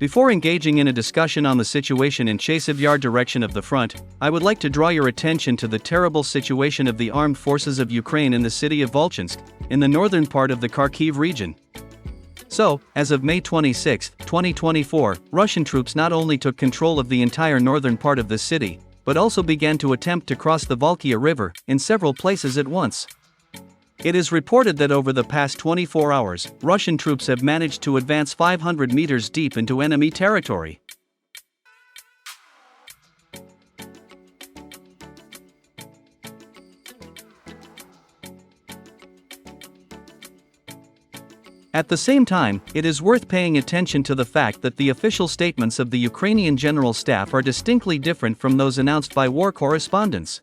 Before engaging in a discussion on the situation in Chasiv Yar direction of the front, I would like to draw your attention to the terrible situation of the armed forces of Ukraine in the city of Volchansk, in the northern part of the Kharkiv region. So, as of May 26, 2024, Russian troops not only took control of the entire northern part of the city, but also began to attempt to cross the Volchya River in several places at once. It is reported that over the past 24 hours, Russian troops have managed to advance 500 meters deep into enemy territory. At the same time, it is worth paying attention to the fact that the official statements of the Ukrainian General Staff are distinctly different from those announced by war correspondents.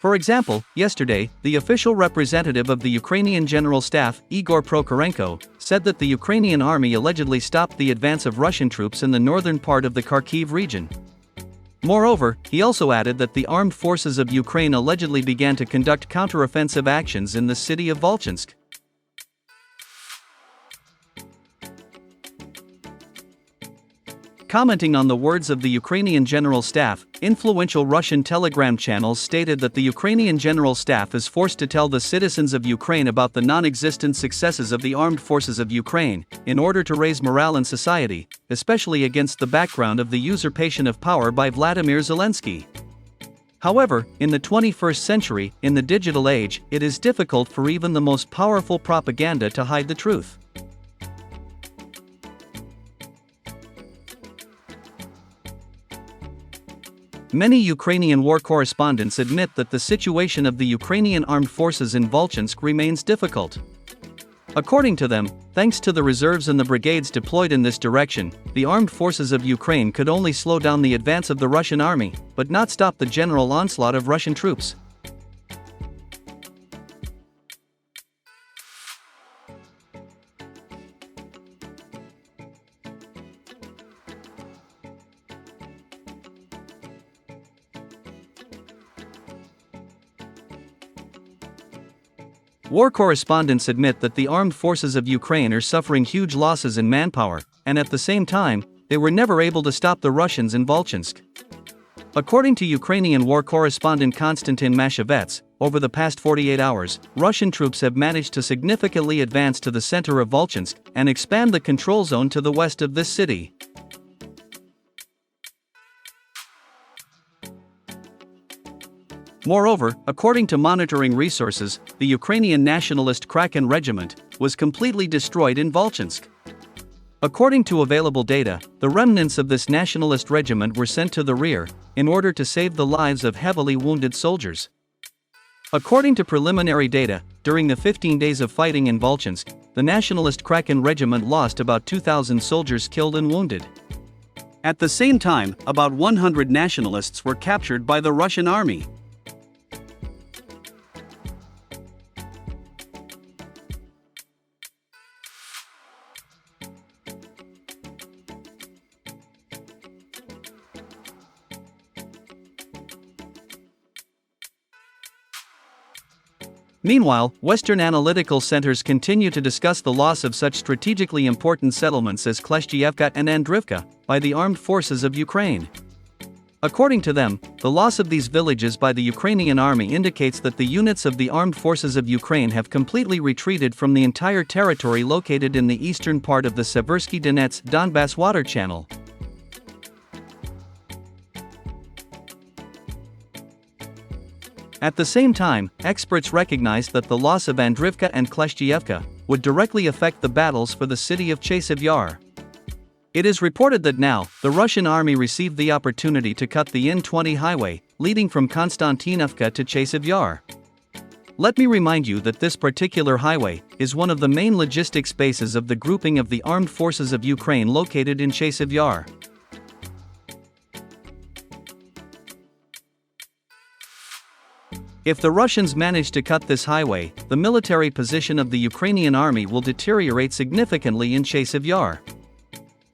For example, yesterday, the official representative of the Ukrainian General Staff, Igor Prokorenko, said that the Ukrainian army allegedly stopped the advance of Russian troops in the northern part of the Kharkiv region. Moreover, he also added that the armed forces of Ukraine allegedly began to conduct counteroffensive actions in the city of Volchansk. Commenting on the words of the Ukrainian General Staff, influential Russian telegram channels stated that the Ukrainian General Staff is forced to tell the citizens of Ukraine about the non-existent successes of the armed forces of Ukraine, in order to raise morale in society, especially against the background of the usurpation of power by Vladimir Zelensky. However, in the 21st century, in the digital age, it is difficult for even the most powerful propaganda to hide the truth. Many Ukrainian war correspondents admit that the situation of the Ukrainian armed forces in Volchansk remains difficult. According to them, thanks to the reserves and the brigades deployed in this direction, the armed forces of Ukraine could only slow down the advance of the Russian army, but not stop the general onslaught of Russian troops. War correspondents admit that the armed forces of Ukraine are suffering huge losses in manpower, and at the same time, they were never able to stop the Russians in Volchansk. According to Ukrainian war correspondent Konstantin Mashevets, over the past 48 hours, Russian troops have managed to significantly advance to the center of Volchansk and expand the control zone to the west of this city. Moreover, according to monitoring resources, the Ukrainian nationalist Kraken regiment was completely destroyed in Volchansk. According to available data, the remnants of this nationalist regiment were sent to the rear in order to save the lives of heavily wounded soldiers. According to preliminary data, during the 15 days of fighting in Volchansk, the nationalist Kraken regiment lost about 2,000 soldiers killed and wounded. At the same time, about 100 nationalists were captured by the Russian army. Meanwhile, Western analytical centers continue to discuss the loss of such strategically important settlements as KLESHCHEYEVKA and Andrivka by the armed forces of Ukraine. According to them, the loss of these villages by the Ukrainian army indicates that the units of the armed forces of Ukraine have completely retreated from the entire territory located in the eastern part of the Seversky Donetsk-Donbass water channel. At the same time, experts recognize that the loss of Andrivka and KLESHCHEYEVKA would directly affect the battles for the city of Chasiv Yar. It is reported that now, the Russian army received the opportunity to cut the N20 highway, leading from Konstantinovka to Chasiv Yar. Let me remind you that this particular highway is one of the main logistics bases of the grouping of the armed forces of Ukraine located in Chasiv Yar. If the Russians manage to cut this highway, the military position of the Ukrainian army will deteriorate significantly in Chasiv Yar.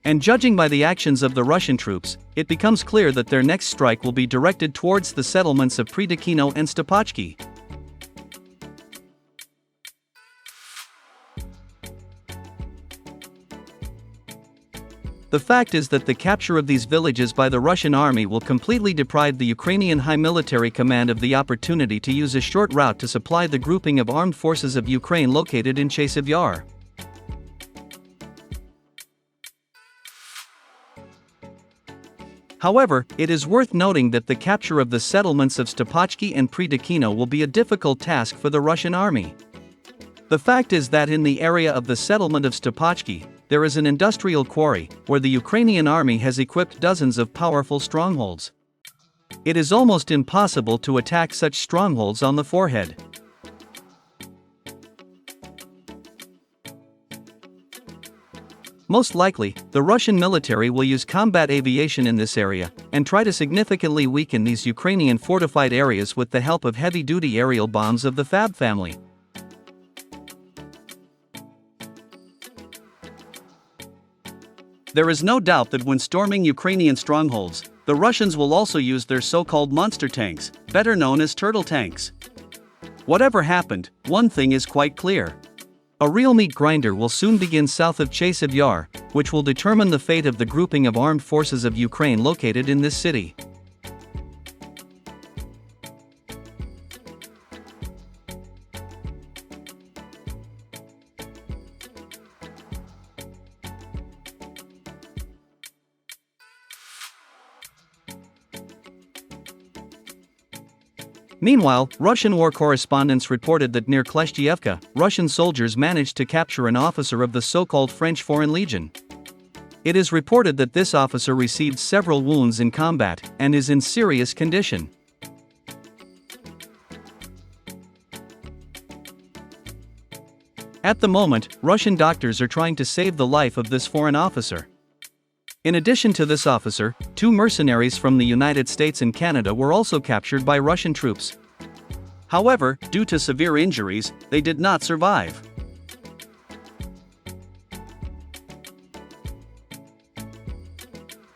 And judging by the actions of the Russian troops, it becomes clear that their next strike will be directed towards the settlements of Pridakino and Stopachki. The fact is that the capture of these villages by the Russian army will completely deprive the Ukrainian High Military Command of the opportunity to use a short route to supply the grouping of armed forces of Ukraine located in Chasiv Yar. However, it is worth noting that the capture of the settlements of Stopochki and Pridakino will be a difficult task for the Russian army. The fact is that in the area of the settlement of Stopochki, there is an industrial quarry, where the Ukrainian army has equipped dozens of powerful strongholds. It is almost impossible to attack such strongholds on the forehead. Most likely, the Russian military will use combat aviation in this area, and try to significantly weaken these Ukrainian fortified areas with the help of heavy-duty aerial bombs of the Fab family. There is no doubt that when storming Ukrainian strongholds, the Russians will also use their so-called monster tanks, better known as turtle tanks. Whatever happened, one thing is quite clear. A real meat grinder will soon begin south of Chasiv Yar, which will determine the fate of the grouping of armed forces of Ukraine located in this city. Meanwhile, Russian war correspondents reported that near KLESHCHEYEVKA, Russian soldiers managed to capture an officer of the so-called French Foreign Legion. It is reported that this officer received several wounds in combat, and is in serious condition. At the moment, Russian doctors are trying to save the life of this foreign officer. In addition to this officer, 2 mercenaries from the United States and Canada were also captured by Russian troops. However, due to severe injuries, they did not survive.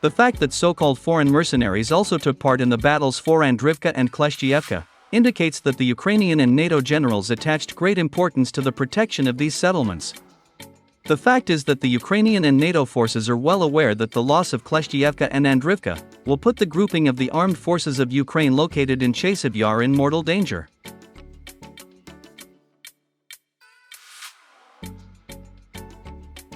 The fact that so-called foreign mercenaries also took part in the battles for Andrivka and KLESHCHEYEVKA indicates that the Ukrainian and NATO generals attached great importance to the protection of these settlements. The fact is that the Ukrainian and NATO forces are well aware that the loss of KLESHCHEYEVKA and Andrivka will put the grouping of the armed forces of Ukraine located in Chasiv Yar in mortal danger.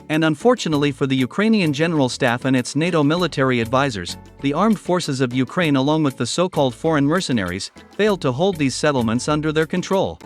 And unfortunately for the Ukrainian General Staff and its NATO military advisors, the armed forces of Ukraine along with the so-called foreign mercenaries failed to hold these settlements under their control.